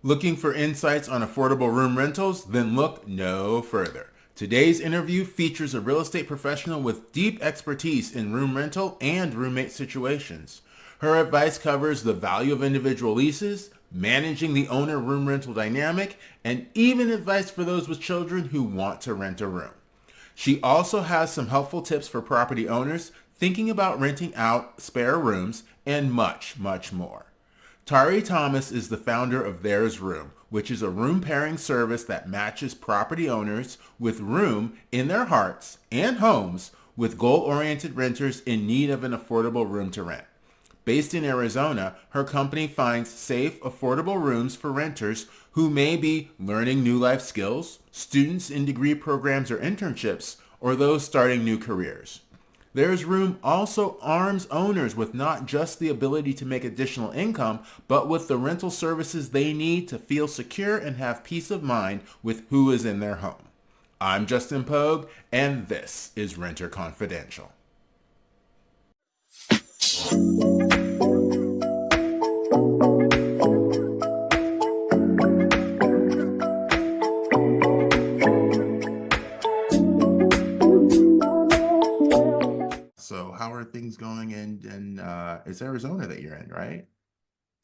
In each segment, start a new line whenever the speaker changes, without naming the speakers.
Looking for insights on affordable room rentals? Then look no further. Today's interview features a real estate professional with deep expertise in room rental and roommate situations. Her advice covers the value of individual leases, managing the owner room rental dynamic, and even advice for those with children who want to rent a room. She also has some helpful tips for property owners thinking about renting out spare rooms and much, much more. Tari Thomas is the founder of There's Room, which is a room pairing service that matches property owners with room in their hearts and homes with goal-oriented renters in need of an affordable room to rent. Based in Arizona, her company finds safe, affordable rooms for renters who may be learning new life skills, students in degree programs or internships, or those starting new careers. There's Room also arms owners with not just the ability to make additional income, but with the rental services they need to feel secure and have peace of mind with who is in their home. I'm Justin Pogue, and this is Renter Confidential. So, how are things going in it's Arizona that you're in, right?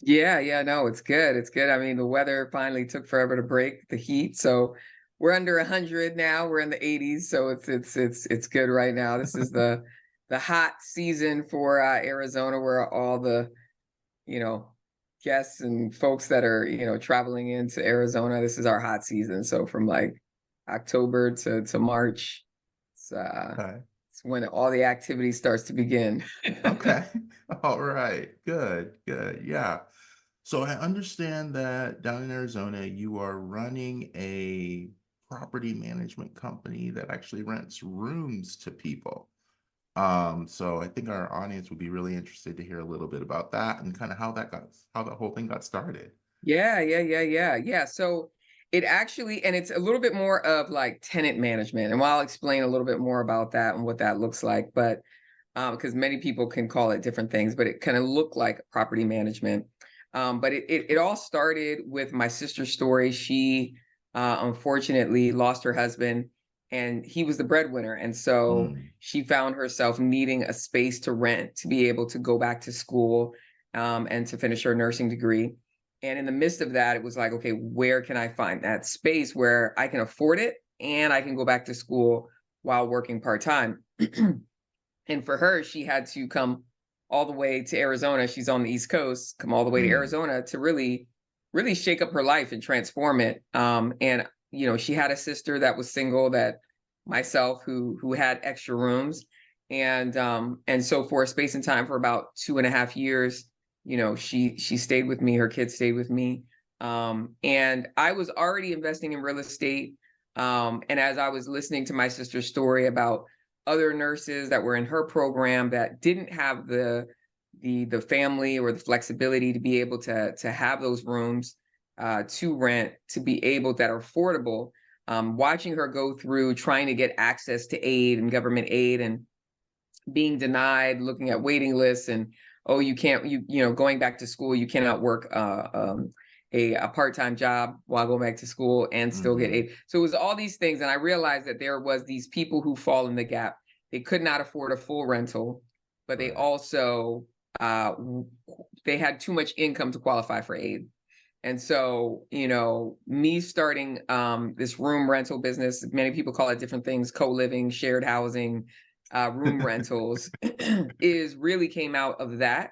Yeah, no, it's good. It's good. I mean, the weather finally took forever to break the heat, so we're under 100 now. We're in the 80s, so it's good right now. This is the hot season for Arizona, where all the you know guests and folks that are traveling into Arizona. This is our hot season. So from like October to March, it's uh,
Okay.
it's when all the activity starts to begin.
Okay. All right. Good. Good. Yeah. So I understand that down in Arizona, you are running a property management company that actually rents rooms to people. So I think our audience would be really interested to hear a little bit about that and kind of how that whole thing got started.
Yeah. So it actually, and it's a little bit more of like tenant management. And while I'll explain a little bit more about that and what that looks like, but because many people can call it different things, but it kind of looked like property management. But it all started with my sister's story. She unfortunately lost her husband, and he was the breadwinner. And so
Mm,
she found herself needing a space to rent to be able to go back to school and to finish her nursing degree. And in the midst of that, it was like, okay, where can I find that space where I can afford it and I can go back to school while working part time? And for her, she had to come all the way to Arizona. She's on the East Coast, come all the way to
mm,
Arizona to really shake up her life and transform it. And she had a sister that was single, that myself, who had extra rooms. And so for a space and time for about 2.5 years, she stayed with me, her kids stayed with me. And I was already investing in real estate. And as I was listening to my sister's story about other nurses that were in her program that didn't have the family or the flexibility to be able to have those rooms to rent, to be able, that are affordable. Watching her go through trying to get access to aid and government aid and being denied, looking at waiting lists, and oh, you can't, going back to school, you cannot work a part-time job while going back to school and still get
mm-hmm.
aid. So it was all these things, and I realized that there was these people who fall in the gap. They could not afford a full rental, but they
Right.
also they had too much income to qualify for aid. And so, me starting this room rental business, many people call it different things: co-living, shared housing, room rentals, is really came out of that,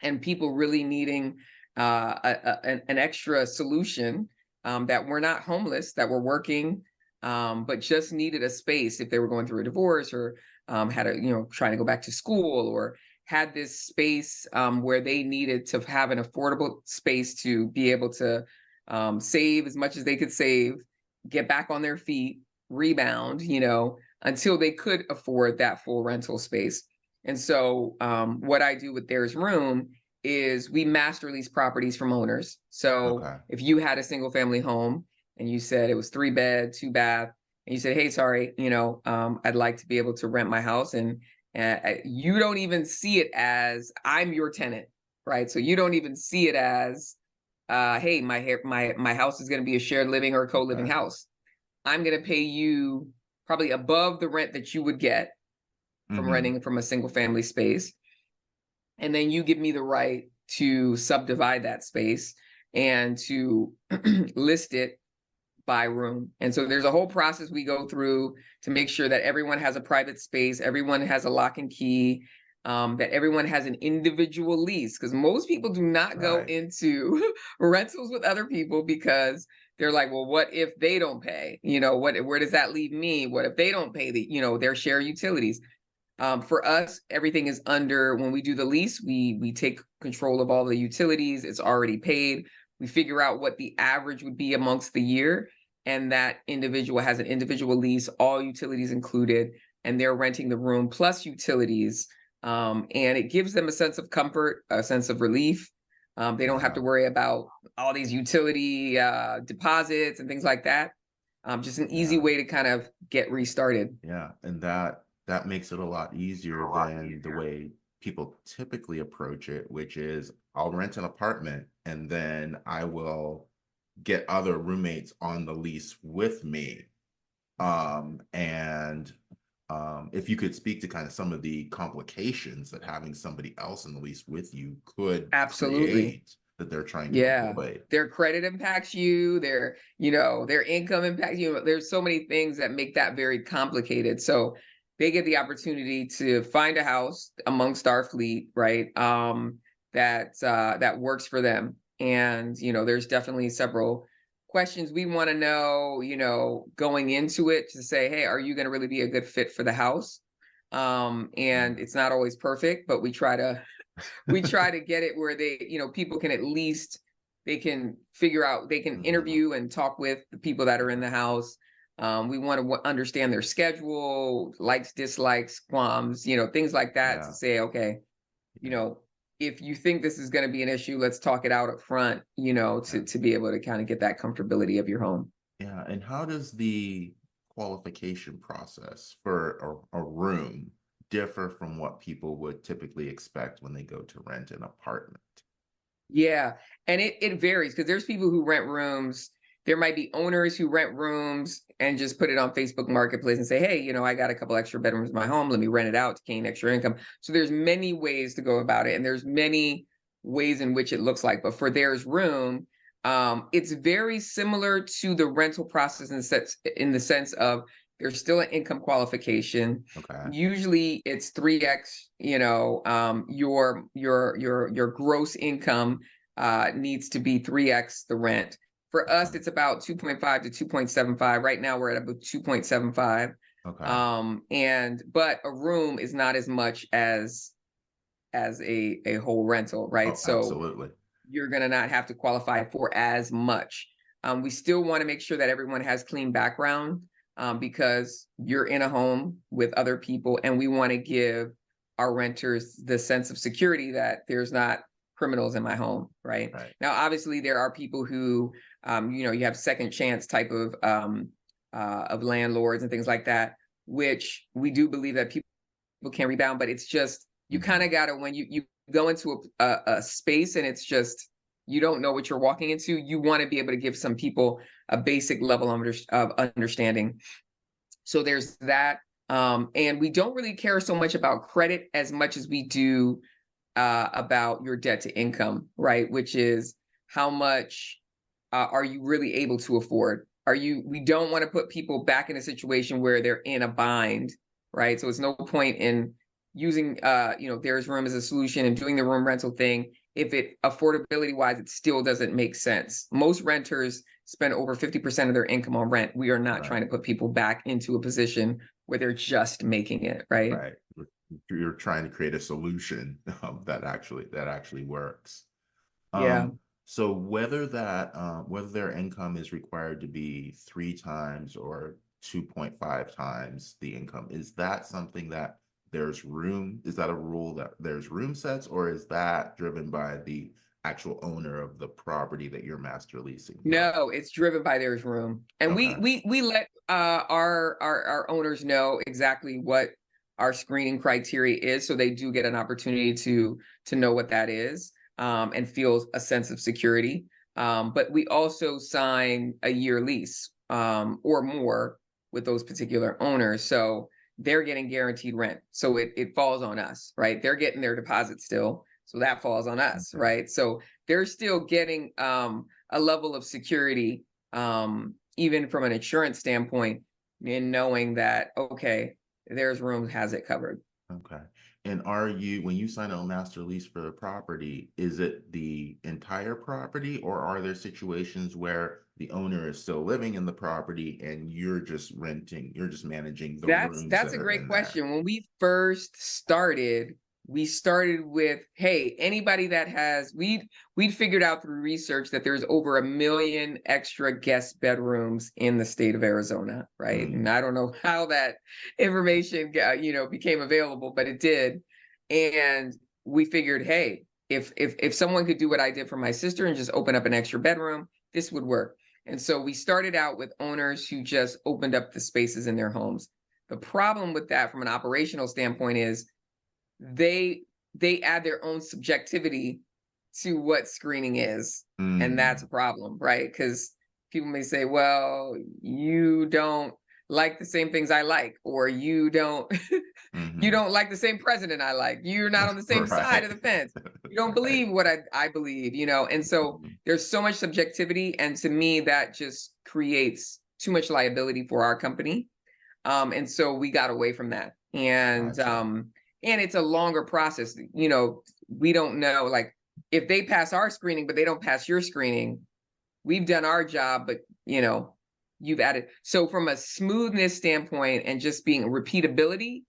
and people really needing an extra solution, that were not homeless, that were working, but just needed a space if they were going through a divorce, or had a, trying to go back to school, or had this space where they needed to have an affordable space to be able to save as much as they could save, get back on their feet, rebound, until they could afford that full rental space. And so, what I do with There's Room is we master lease properties from owners. So
Okay.
if you had a single family home and you said it was 3 bed, 2 bath, and you said, "Hey, sorry, I'd like to be able to rent my house," and you don't even see it as I'm your tenant, right? So you don't even see it as hey, my house is going to be a shared living or a co-living
Okay.
house. I'm going to pay you probably above the rent that you would get from
Mm-hmm.
renting from a single family space. And then you give me the right to subdivide that space and to list it by room. And so there's a whole process we go through to make sure that everyone has a private space, everyone has a lock and key, that everyone has an individual lease. Because most people do not go
Right.
into rentals with other people because they're like, well, what if they don't pay? Where does that leave me? What if they don't pay their share utilities? For us, everything is under when we do the lease, we take control of all the utilities. It's already paid. We figure out what the average would be amongst the year, and that individual has an individual lease, all utilities included, and they're renting the room plus utilities. And it gives them a sense of comfort, a sense of relief. They don't have
Yeah.
to worry about all these utility deposits and things like that. Just an easy
Yeah.
way to kind of get restarted.
Yeah. And that makes it a lot easier than the way people typically approach it, which is I'll rent an apartment and then I will get other roommates on the lease with me. And if you could speak to kind of some of the complications that having somebody else in the lease with you could
Absolutely.
create that they're trying to
Yeah.
avoid.
Their credit impacts you, their income impacts you. There's so many things that make that very complicated. So they get the opportunity to find a house amongst our fleet, right? That works for them. And, there's definitely several questions we want to know, going into it to say, hey, are you going to really be a good fit for the house? And
Yeah.
it's not always perfect, but we try to get it where people can at least they can figure out they can
Mhm.
interview and talk with the people that are in
Yeah.
the house. We want to understand their schedule, likes, dislikes, qualms, things like that to
Yeah.
say, okay, you
Yeah.
know, if you think this is going to be an issue, let's talk it out up front,
Yeah.
to be able to kind of get that comfortability of your home.
Yeah. And how does the qualification process for a room differ from what people would typically expect when they go to rent an apartment?
Yeah, and it varies because there's people who rent rooms. There might be owners who rent rooms and just put it on Facebook Marketplace and say, "Hey, I got a couple extra bedrooms in my home. Let me rent it out to gain extra income." So there's many ways to go about it, and there's many ways in which it looks like. But for There's Room, it's very similar to the rental process in the sense of there's still an income qualification.
Okay.
Usually it's 3x, your gross income needs to be 3x the rent. For us,
Okay.
it's about 2.5 to 2.75. Right now we're at about 2.75.
Okay.
But a room is not as much as a whole rental, right?
Oh,
So
absolutely.
you're going to not have to qualify for as much. We still want to make sure that everyone has clean background, because you're in a home with other people, and we want to give our renters the sense of security that there's not criminals in my home. Right
Right.
now, obviously, there are people who, you have second chance type of landlords and things like that, which we do believe that people can rebound, but it's just you kind
Mhm.
of gotta when you go into a space and it's just you don't know what you're walking into. You want to be able to give some people a basic level of understanding. So there's that, and we don't really care so much about credit as much as we do about your debt to income, right? Which is how much are you really able to afford? We don't want to put people back in a situation where they're in a bind, right? So it's no point in using, There's Room as a solution and doing the room rental thing if it affordability wise, it still doesn't make sense. Most renters spend over 50% of their income on rent. We are not trying
Right.
to put people back into a position where they're just making it, right?
Right. You're trying to create a solution that actually works.
Yeah.
So whether their income is required to be 3 times or 2.5 times the income, is that something that is that a rule that there's room sets, or is that driven by the actual owner of the property that you're master leasing from?
No, it's driven by There's Room, and we
Okay.
we we let our owners know exactly what our screening criteria is, so they do get an opportunity to know what that is, and feel a sense of security. But we also sign a year lease or more with those particular owners. So they're getting guaranteed rent. So it falls on us, right? They're getting their deposit still. So that falls on us,
Okay.
right? So they're still getting a level of security, even from an insurance standpoint, in knowing that, okay, there's room, has it covered.
Okay. And are you, when you sign a master lease for the property, is it the entire property, or are there situations where the owner is still living in the property and you're just renting, you're just managing the rooms
That's
that
a
are
great
in there?
question. When we first started, we started with, hey, anybody that has we'd figured out through research that there's over 1 million extra guest bedrooms in the state of Arizona, right?
Mm,
And I don't know how that information became available, but it did. And we figured, hey, if someone could do what I did for my sister and just open up an extra bedroom, this would work. And so we started out with owners who just opened up the spaces in their homes. The problem with that from an operational standpoint is they they add their own subjectivity to what screening is, and that's
mm,
a problem, right? Because people may say, well, you don't like the same things I like, or you
mm-hmm.
don't like the same president I like, you're not on the same side
Right.
of the fence, you don't
Right.
believe what I believe, and so
Mhm.
there's so much subjectivity, and to me that just creates too much liability for our company. And so we got away from that.
Gotcha.
And it's a longer process. We don't know, like, if they pass our screening, but they don't pass your screening, we've done our job, but you've added. So from a smoothness standpoint and just being repeatability,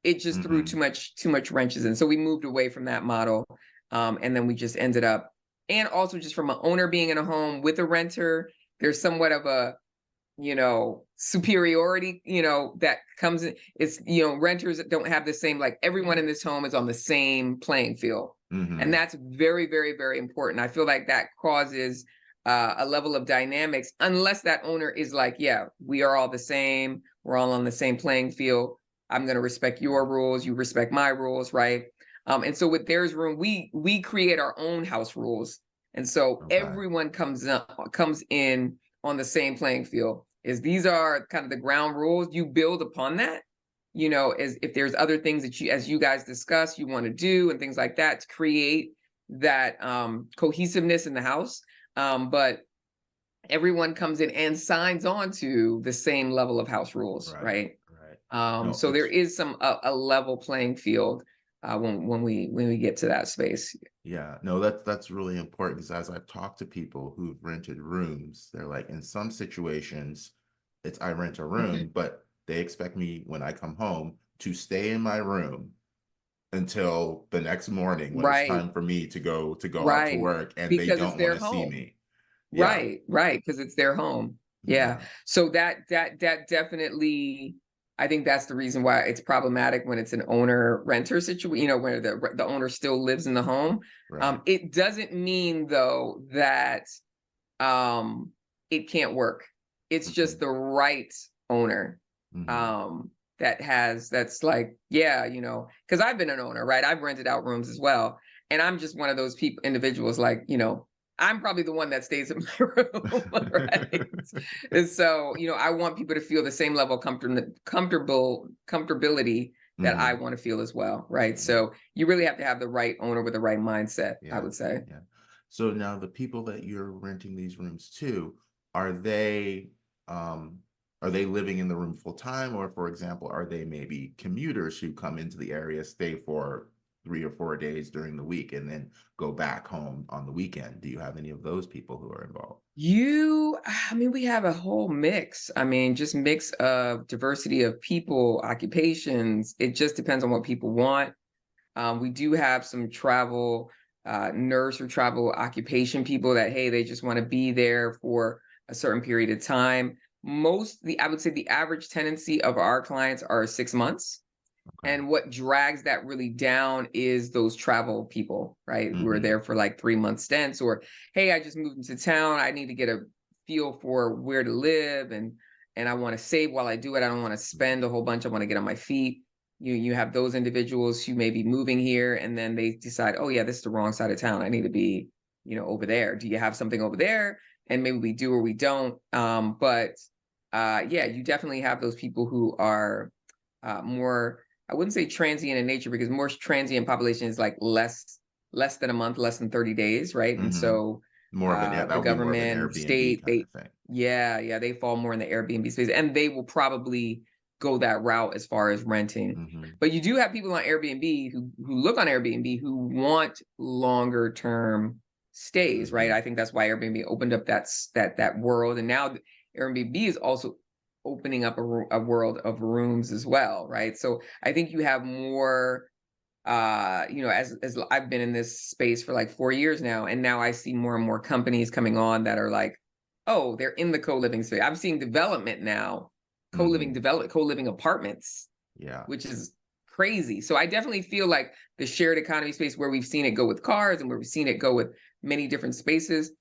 it just threw
Mm-hmm.
too much wrenches in. So we moved away from that model. And then we just ended up, and also just from an owner being in a home with a renter, there's somewhat of a superiority, that comes in. It's, renters that don't have the same, like, everyone in this home is on the same playing field. And
Mm-hmm.
that's very, very, very important. I feel like that causes a level of dynamics, unless that owner is like, yeah, we are all the same. We're all on the same playing field. I'm going to respect your rules. You respect my rules. Right. And so with theirs room, we create our own house rules. And so
Okay.
everyone comes in on the same playing field. Is these are kind of the ground rules. You build upon that, as if there's other things that you, as you guys discuss, you want to do and things like that to create that cohesiveness in the house. But everyone comes in and signs on to the same level of house rules,
Right.
right?
Right. No,
So there
it's,
is a level playing field when we get to that space.
yeah, no, that's really important, because as I've talked to people who've rented rooms, they're like, in some situations, it's I rent a room, but they expect me when I come home to stay in my room until the next morning when it's
Right,
time for me to go out to
right.
work, and they
Because it's
don't want
their
to see
home.
me. Yeah,
Right, right, because it's their home. Yeah.
yeah,
So that definitely, I think that's the reason why it's problematic when it's an owner renter situation, where the owner still lives in the home.
right.
It doesn't mean though that um it can't work. It's just
Hmm.
the right owner
Hmm.
um that's like, yeah, because I've been an owner, right? I've rented out rooms as well. And I'm just one of those individuals, like, I'm probably the one that stays in my room, right? And so, I want people to feel the same level of comfortability that I
Hmm.
want to feel as well, right?
Yeah.
So you really have to have the right owner with the right mindset, I
Yeah,
would say.
yeah. So now the people that you're renting these rooms to, are they um are they living in the room full time, or for example, are they maybe commuters who come into the area, stay for 3 or 4 days during the week, and then go back home on the weekend? Do you have any of those people who are involved?
I mean, we have a whole mix. I mean, just mix of diversity of people, occupations. It just depends on what people want. We do have some travel nurse or travel occupation people that, hey, they just want to be there for a certain period of time. I would say the average tenancy of our clients are 6 months.
Okay.
And what drags that really down is those travel people, right? Who are
Mm-hmm.
there for like 3 month stints, or, hey, I just moved into town. I need to get a feel for where to live, and I want to save while I do it. I don't want to spend a whole bunch. I want to get on my feet. You have those individuals who may be moving here and then they decide, oh yeah, this is the wrong side of town. I need to be, over there? Do you have something over there? And maybe we do or we don't. But yeah, you definitely have those people who are more, I wouldn't say transient in nature, because more transient population is like less than a month, less than 30 days, right? And
Mm-hmm.
so
That
the
would be more of an
government,
Airbnb
state,
kind of thing.
yeah, they fall more in the Airbnb space, and they will probably go that route as far as renting.
Mm-hmm.
But you do have people on Airbnb who look on Airbnb who want longer term stays, right?
Mm-hmm.
I think that's why Airbnb opened up that world, and now Airbnb is also opening up a world of rooms as well, right? So I think you have more, as I've been in this space for like 4 years now, and now I see more and more companies coming on that are like, oh, they're in the co-living space. I'm seeing development now,
Mm-hmm.
co-living apartments,
Yeah.
which is crazy. So I definitely feel like the shared economy space, where we've seen it go with cars and where we've seen it go with many different spaces,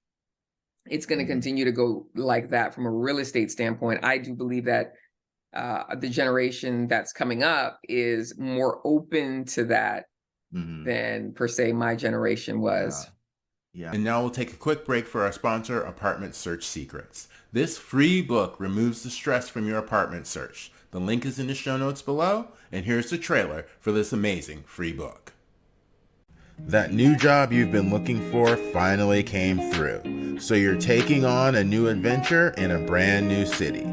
it's going to
Mm-hmm.
continue to go like that from a real estate standpoint. I do believe that the generation that's coming up is more open to that
Mm-hmm.
than per se my generation
Yeah.
was.
Yeah. And now we'll take a quick break for our sponsor, Apartment Search Secrets. This free book removes the stress from your apartment search. The link is in the show notes below, and here's the trailer for this amazing free book. That new job you've been looking for finally came through. So you're taking on a new adventure in a brand new city,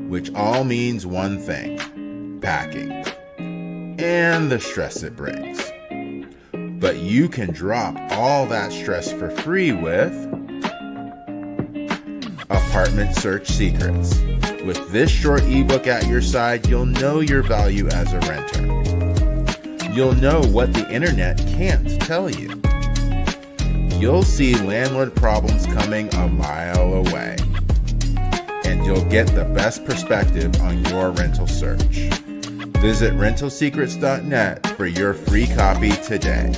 which all means one thing: packing. And the stress it brings. But you can drop all that stress for free with Apartment Search Secrets. With this short ebook at your side, you'll know your value as a renter. You'll know what the internet can't tell you. You'll see landlord problems coming a mile away. And you'll get the best perspective on your rental search. Visit rentalsecrets.net for your free copy today.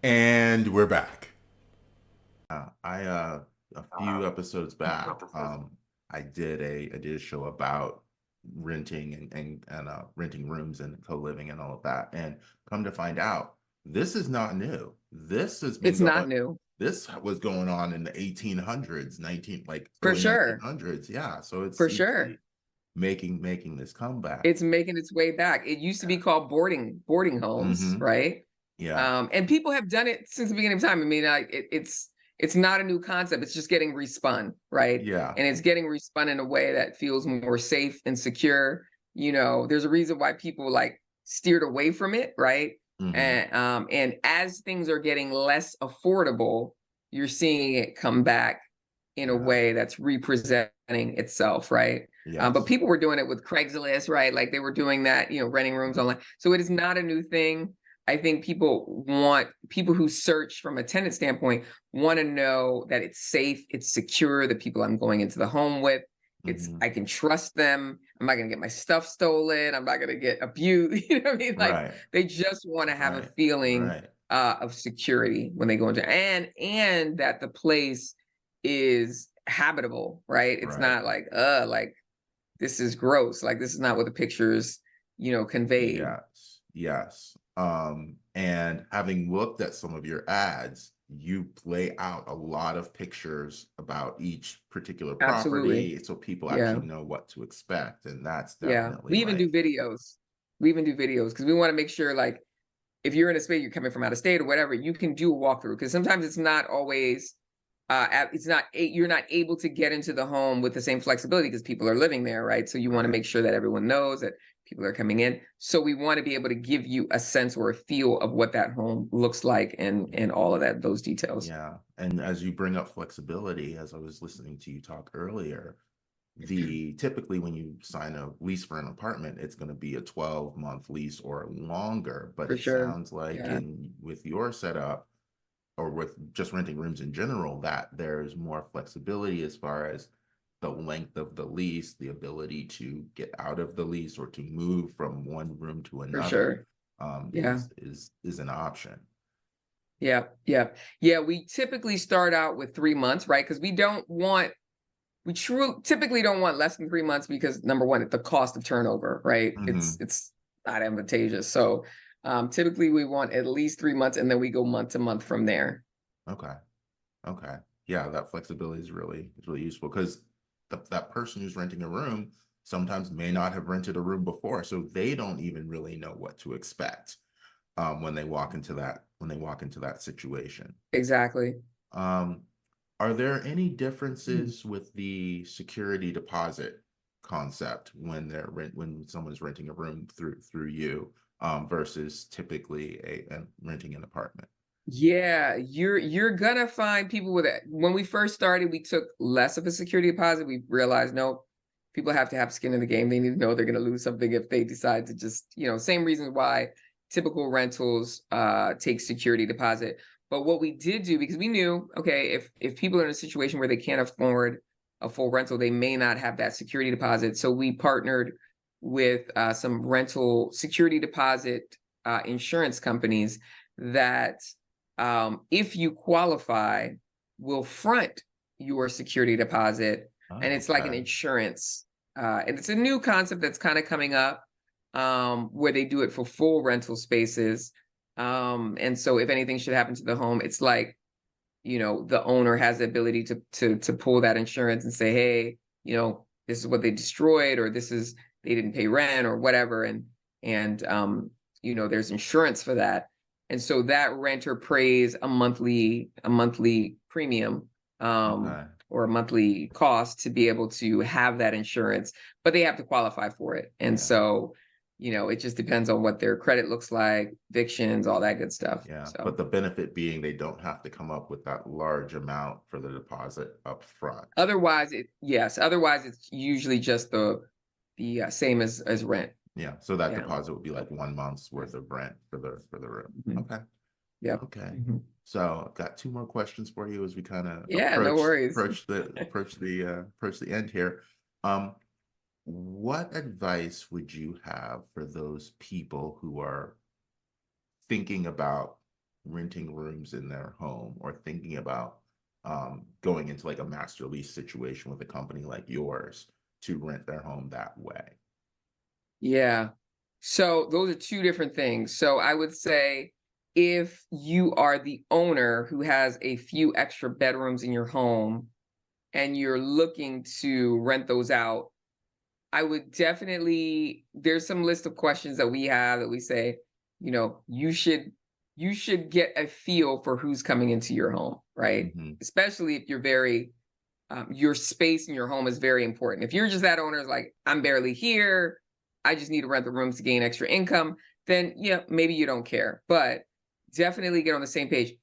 And we're back. A few episodes back, I did a show about renting and renting rooms and co-living and all of that. And come to find out, this is not new. This has been
It's not new.
This was going on in the 1800s,
For
early
sure.
1900s. Yeah, so
For sure.
making this comeback.
It's making its way back. It used to be called boarding homes,
Mm-hmm.
right?
Yeah.
And people have done it since the beginning of time. I mean, it's not a new concept. It's just getting respun, right?
Yeah.
And it's getting respun in a way that feels more safe and secure. There's a reason why people like steered away from it, right?
Mm-hmm.
And as things are getting less affordable, you're seeing it come back in a
Yeah.
way that's representing itself, right?
Yes.
But people were doing it with Craigslist, right? Like they were doing that, renting rooms online. So it is not a new thing. I think people who search from a tenant standpoint want to know that it's safe, it's secure, the people I'm going into the home with,
Mm-hmm.
I can trust them. I'm not going to get my stuff stolen. I'm not going to get abused. You know what I mean? Like
Right.
they just want to have a
Right.
feeling
Right.
of security when they go into, and that the place is habitable, right? It's
Right.
not like this is gross. Like this is not what the pictures, conveyed.
Yes. Yes. And having looked at some of your ads, you lay out a lot of pictures about each particular
Absolutely.
property so people
Yeah.
actually know what to expect. And that's
Yeah.
definitely
We even do videos. Because we want to make sure, like, if you're in a space, you're coming from out of state or whatever, you can do a walkthrough, because sometimes it's not always you're not able to get into the home with the same flexibility because people are living there, right? So you want to
right.
make sure that everyone knows that people are coming in. So we want to be able to give you a sense or a feel of what that home looks like, and all of those details.
Yeah. And as you bring up flexibility, as I was listening to you talk earlier, typically when you sign a lease for an apartment, it's going to be a 12-month lease or longer. But
For
it
sure.
sounds like
Yeah.
with your setup, or with just renting rooms in general, that there's more flexibility as far as the length of the lease, the ability to get out of the lease or to move from one room to
For
another,
sure. Yeah.
is an option.
Yeah. Yeah. We typically start out with 3 months, right? Because we typically don't want less than 3 months, because number one, the cost of turnover, right?
Mm-hmm.
It's not advantageous. So Typically, we want at least 3 months, and then we go month to month from there.
Okay. Okay. Yeah, that flexibility is really useful because that person who's renting a room sometimes may not have rented a room before, so they don't even really know what to expect when they walk into that situation.
Exactly.
Um, are there any differences with the security deposit concept when when someone's renting a room through you versus typically renting an apartment?
Yeah, you're gonna find people with it. When we first started, we took less of a security deposit. We realized no, people have to have skin in the game. They need to know they're gonna lose something if they decide to just, same reasons why typical rentals take security deposit. But what we did do, because we knew, okay, if people are in a situation where they can't afford a full rental, they may not have that security deposit. So we partnered with some rental security deposit insurance companies that if you qualify, will front your security deposit, and
Oh,
it's like an
okay.
insurance. And it's a new concept that's kind of coming up, where they do it for full rental spaces. And so, if anything should happen to the home, it's like the owner has the ability to pull that insurance and say, hey, this is what they destroyed, or this is they didn't pay rent or whatever, and there's insurance for that. And so that renter pays a monthly premium,
Okay.
or a monthly cost to be able to have that insurance, but they have to qualify for it. And
Yeah.
so, it just depends on what their credit looks like, evictions, all that good stuff.
Yeah. But
So
the benefit being they don't have to come up with that large amount for the deposit up front.
otherwise it's usually just the same as rent.
Yeah. So that
Yeah.
deposit would be like 1 month's worth of rent for the room.
Mhm.
Okay.
Yep.
Okay.
Mhm.
So I've got two more questions for you as we kind of
Yeah, no worries.
approach the end here. Um, what advice would you have for those people who are thinking about renting rooms in their home or thinking about going into like a master lease situation with a company like yours to rent their home that way?
Yeah. So those are two different things. So I would say if you are the owner who has a few extra bedrooms in your home and you're looking to rent those out, I would definitely there's some list of questions that we have that we say, you should get a feel for who's coming into your home, right?
Hmm.
Especially if you're very your space in your home is very important. If you're just that owner is like, I'm barely here, I just need to rent the rooms to gain extra income, then yeah, maybe you don't care. But definitely get on the same page.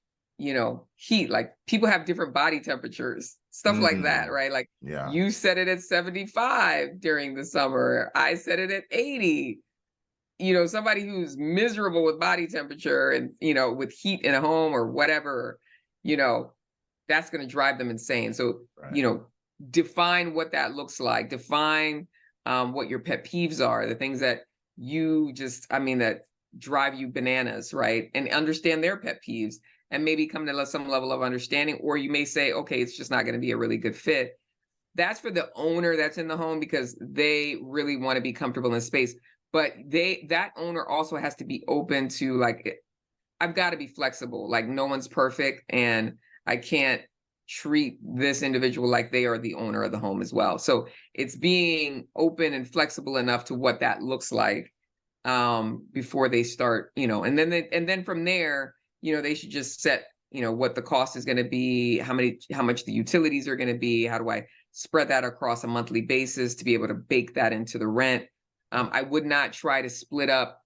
Heat, like people have different body temperatures, stuff like that,
Mm,
right? Like
yeah,
you set it at 75 during the summer, I set it at 80. Somebody who's miserable with body temperature and, with heat in a home or whatever, you know, that's going to drive them insane. So,
right.
you know, define what that looks like. Define what your pet peeves are, the things that that drive you bananas, right? And understand their pet peeves and maybe come to some level of understanding. Or you may say, okay, it's just not going to be a really good fit. That's for the owner that's in the home because they really want to be comfortable in space. But that owner also has to be open to like I've got to be flexible. Like no one's perfect and I can't treat this individual like they are the owner of the home as well. So it's being open and flexible enough to what that looks like before they start, and then from there, they should just set, what the cost is going to be, how much the utilities are going to be, how do I spread that across a monthly basis to be able to bake that into the rent. I would not try to split up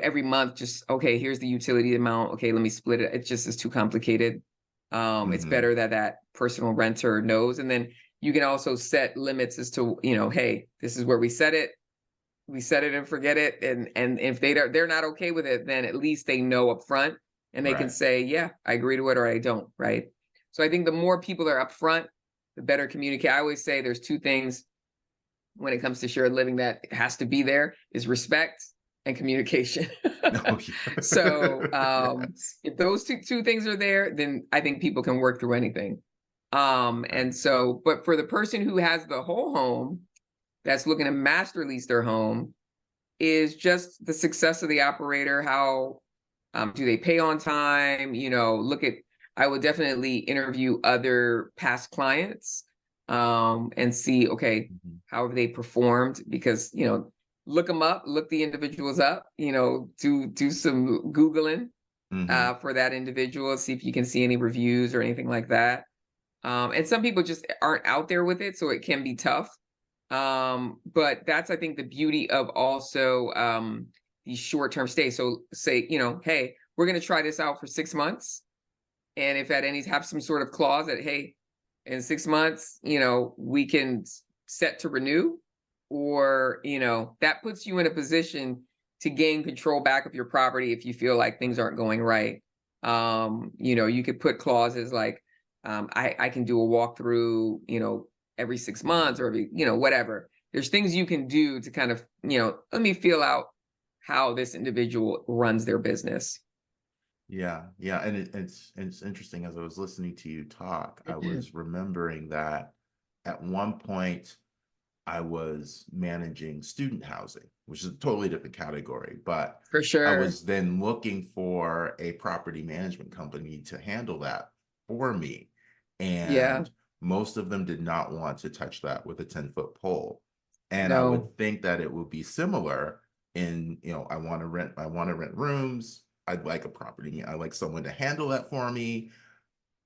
every month, just okay, here's the utility amount. Okay, let me split it. It just is too complicated. It's
Hmm.
better that that personal renter knows. And then you can also set limits as to, hey, this is where we set it. We set it and forget it. And if they're not okay with it, then at least they know up front and they can
Right.
say, yeah, I agree to it or I don't, right? So I think the more people are upfront, the better communicate. I always say there's two things when it comes to shared living that has to be there is respect and communication.
Oh, yeah.
So
Yes.
if those two things are there, then I think people can work through anything.
Okay.
And so, but for the person who has the whole home that's looking to master lease their home, is just the success of the operator. How do they pay on time? I would definitely interview other past clients and see, okay,
Mhm.
how have they performed? Because, look them up, look the individuals up, do some Googling
Mhm.
for that individual, see if you can see any reviews or anything like that. And some people just aren't out there with it, so it can be tough. But that's, I think, the beauty of also these short-term stays. So say, hey, we're going to try this out for 6 months. And if at any have some sort of clause that, hey, in 6 months, we can set to renew, or, that puts you in a position to gain control back of your property if you feel like things aren't going right. You could put clauses like, I can do a walkthrough, every 6 months,
Mhm.
or every, whatever. There's things you can do to kind of, let me feel out how this individual runs their business.
Yeah, yeah, and it's interesting as I was listening to you talk, I was remembering that at one point I was managing student housing, which is a totally different category, but
For
I
sure.
was then looking for a property management company to handle that for me.
Yeah.
And most of them did not want to touch that with a 10-foot pole. And I
No.
would think that it would be similar in, I want to rent rooms. I'd like a property. I like someone to handle that for me.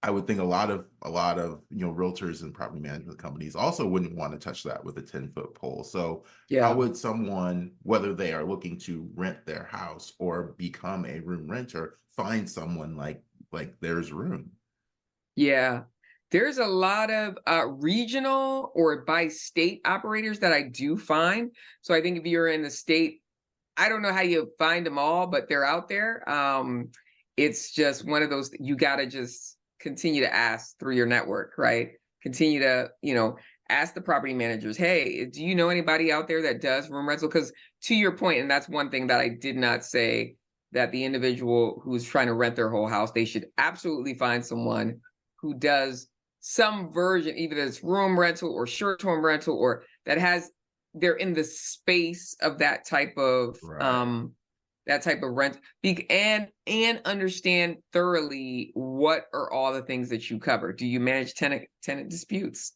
I would think a lot of realtors and property management companies also wouldn't want to touch that with a 10-foot pole. So how
Yeah.
would someone, whether they are looking to rent their house or become a room renter, find someone like there's room?
Yeah. There's a lot of regional or by state operators that I do find. So I think if you're in the state, I don't know how you find them all, but they're out there. It's just one of those, you got to just continue to ask through your network, right? Continue to, ask the property managers, hey, do you know anybody out there that does room rental? Because to your point, and that's one thing that I did not say, that the individual who's trying to rent their whole house, they should absolutely find someone who does some version, either it's room rental or short-term rental, or that has, they're in the space of
Right.
that type of rent, and understand thoroughly what are all the things that you cover. Do you manage tenant disputes?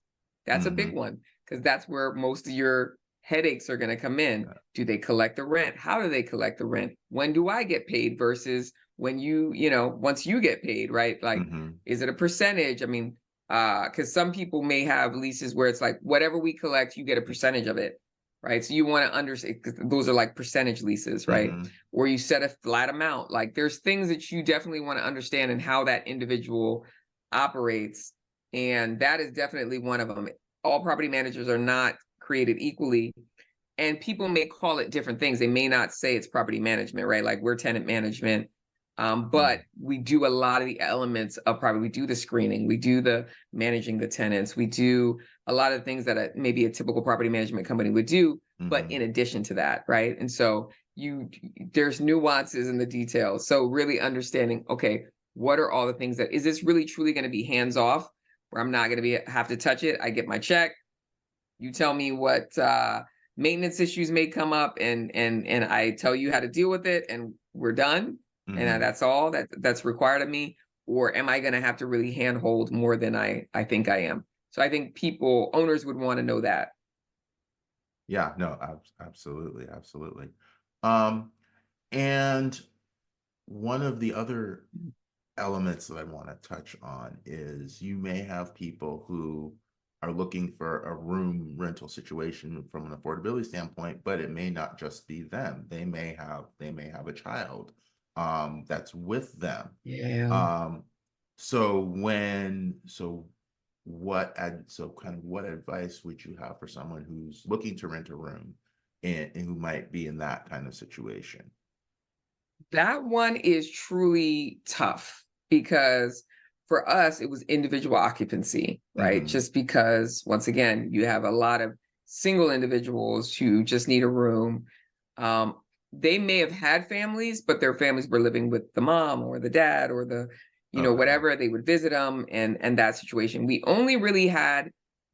That's a big
Hmm.
one, because that's where most of your headaches are going to come in.
Yeah.
Do they collect the rent? How do they collect the rent? When do I get paid versus when once you get paid, right? Like,
Hmm.
is it a percentage? I mean, because some people may have leases where it's like, whatever we collect, you get a percentage of it, right? So you want to understand, those are like percentage leases, right?
Hmm.
Or you set a flat amount. Like, there's things that you definitely want to understand and how that individual operates. And that is definitely one of them. All property managers are not created equally. And people may call it different things. They may not say it's property management, right? Like, we're tenant management. But we do a lot of the elements of property. We do the screening, we do the managing the tenants, we do a lot of things that maybe a typical property management company would do, but in
Hmm.
addition to that, right? And so there's nuances in the details. So really understanding, okay, what are all the things that, is this really truly going to be hands off, where I'm not going to be have to touch it? I get my check, you tell me what maintenance issues may come up, and I tell you how to deal with it, and we're done. And
Hmm.
that's all that's required of me. Or am I going to have to really handhold more than I think I am? So I think owners would want to know that.
Yeah, no, absolutely, absolutely. Um, and one of the other elements that I want to touch on is you may have people who are looking for a room rental situation from an affordability standpoint, but it may not just be them. They may have a child that's with them.
Yeah.
Um, so kind of what advice would you have for someone who's looking to rent a room and who might be in that kind of situation?
That one is truly tough, because for us, it was individual occupancy, right?
Hmm.
Just because, once again, you have a lot of single individuals who just need a room. Um, they may have had families, but their families were living with the mom or the dad or
Okay.
whatever. They would visit them, and that situation. We only really had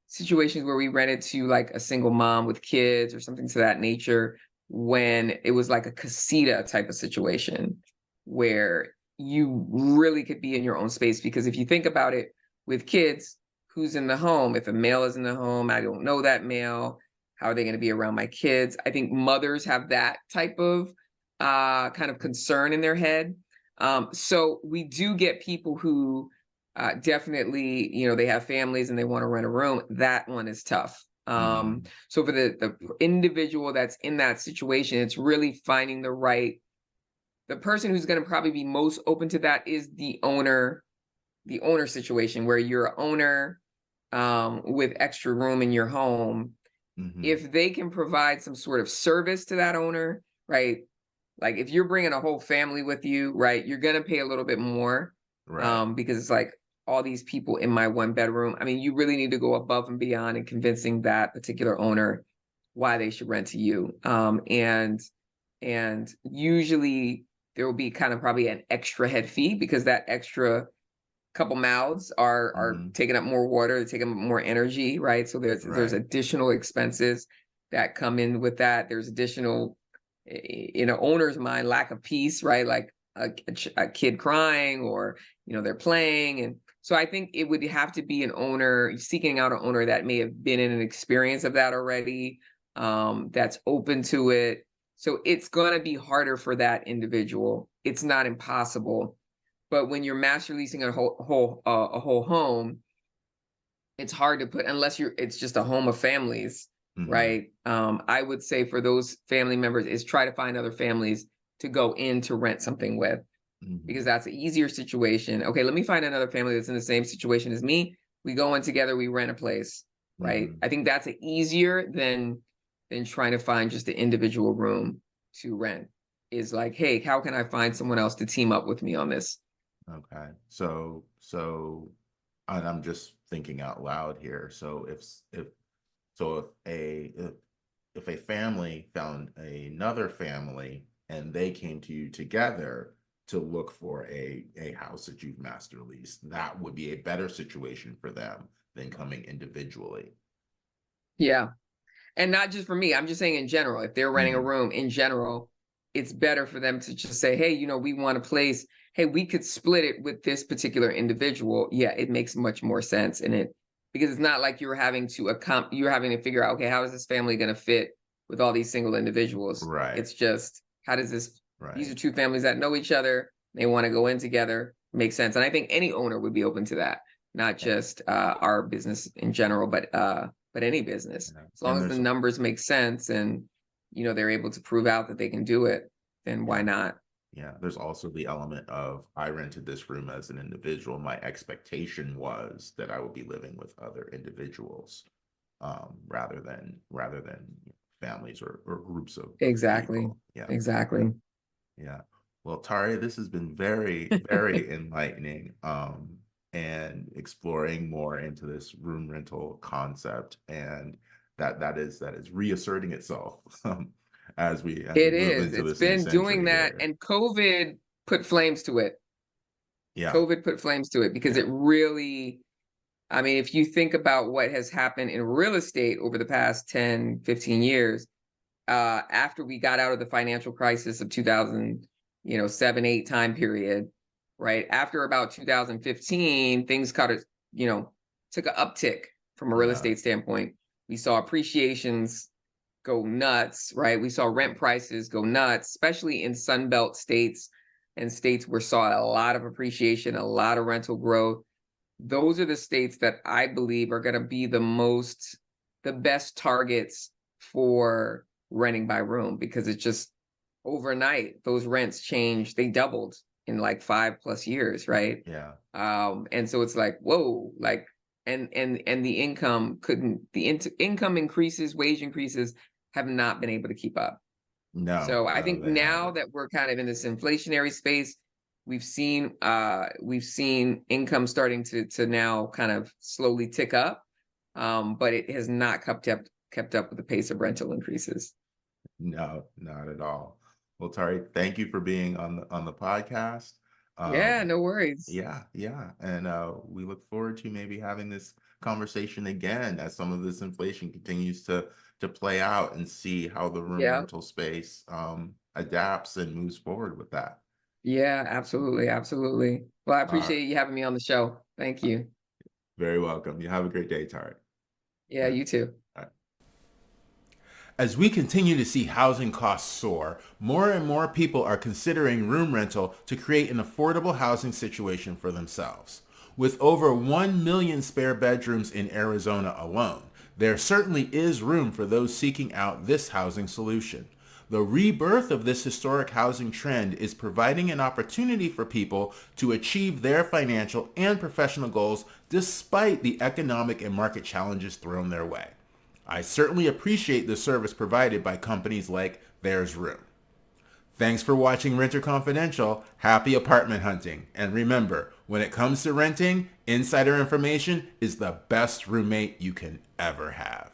situations where we rented to like a single mom with kids or something to that nature. when it was like a casita type of situation where you really could be in your own space. Because if you think about it with kids, who's in the home? If a male is in the home, I don't know that male. How are they going to be around my kids? I think mothers have that type of kind of concern in their head. So we do get people who definitely, they have families and they want to rent a room. That one is tough. So for the individual that's in that situation, it's really finding the person who's going to probably be most open to that is the owner situation where you're an owner with extra room in your home.
Mm-hmm.
If they can provide some sort of service to that owner, right? Like if you're bringing a whole family with you, right, you're going to pay a little bit more
Right.
because it's like all these people in my one bedroom. I mean, you really need to go above and beyond in convincing that particular owner why they should rent to you. And usually there will be kind of probably an extra head fee because that extra couple mouths are
Mm-hmm.
taking up more water, they're taking up more energy, right? So there's
Right.
additional expenses that come in with that. There's additional, in an owner's mind, lack of peace, right? Like a kid crying or they're playing, and so I think it would have to be an owner seeking out an owner that may have been in an experience of that already, that's open to it. So it's going to be harder for that individual. It's not impossible, but when you're master leasing a whole home, it's hard to put unless it's just a home of families,
Mm-hmm.
right? I would say for those family members is try to find other families to go in to rent something with, because
Mm-hmm.
that's an easier situation. Okay, let me find another family that's in the same situation as me. We go in together, we rent a place, right?
Mm-hmm.
I think that's easier than trying to find just an individual room to rent. Is like, hey, how can I find someone else to team up with me on this?
Okay. So, and I'm just thinking out loud here. So if a family found another family and they came to you together to look for a house that you've master leased, that would be a better situation for them than coming individually.
Yeah. And not just for me, I'm just saying in general, if they're renting a
Hmm.
room in general, it's better for them to just say, hey, we want a place. Hey, we could split it with this particular individual. Yeah, it makes much more sense. Because it's not like you're having to figure out, okay, how is this family going to fit with all these single individuals?
Right.
It's just, how does these are
Right.
two families that know each other. They want to go in together. Makes sense. And I think any owner would be open to that, not just our business in general, but any business,
Yeah.
as long
And
as the
there's
numbers make sense and they're able to prove out that they can do it, then why
yeah.
not?
Yeah, there's also the element of I rented this room as an individual. My expectation was that I would be living with other individuals, rather than families or groups of
Exactly.
people. Yeah, yeah,
Exactly.
yeah. Well, Tari, this has been very, very enlightening, and exploring more into this room rental concept, and that is reasserting itself as we
It
move
is.
into
It's
this new
been doing
century
that,
here.
and COVID put flames to it.
Yeah,
COVID put flames to it because
yeah,
it really, I mean, if you think about what has happened in real estate over the past 10, 15 years, after we got out of the financial crisis of 2000, 7, 8 time period, right? After about 2015, things kind of, took an uptick from a real
yeah,
estate standpoint. We saw appreciations go nuts, right? We saw rent prices go nuts, especially in Sunbelt states and states where saw a lot of appreciation, a lot of rental growth. Those are the states that I believe are going to be the best targets for renting by room, because it's just overnight those rents changed. They doubled in like 5+ years, right?
yeah.
And so it's like, whoa, like, and the income couldn't, income increases, wage increases have not been able to keep up.
No,
So I
no,
think
they
now
haven't.
that we're kind of in this inflationary space, we've seen income starting to now kind of slowly tick up, but it has not kept up with the pace of rental increases.
No, not at all. Well, Tari, thank you for being on the podcast.
Yeah,
Um,
no worries.
yeah, yeah, and we look forward to maybe having this conversation again as some of this inflation continues to play out and see how the room
Yeah.
rental space adapts and moves forward with that.
Yeah, absolutely, absolutely. Well, I
All right.
appreciate you having me on the show. Thank you.
Very welcome. You have a great day, Tari.
Yeah,
All right.
you too.
All right. As we continue to see housing costs soar, more and more people are considering room rental to create an affordable housing situation for themselves. With over 1 million spare bedrooms in Arizona alone, there certainly is room for those seeking out this housing solution. The rebirth of this historic housing trend is providing an opportunity for people to achieve their financial and professional goals despite the economic and market challenges thrown their way. I certainly appreciate the service provided by companies like There's Room. Thanks for watching Renter Confidential. Happy apartment hunting. And remember, when it comes to renting, insider information is the best roommate you can ever have.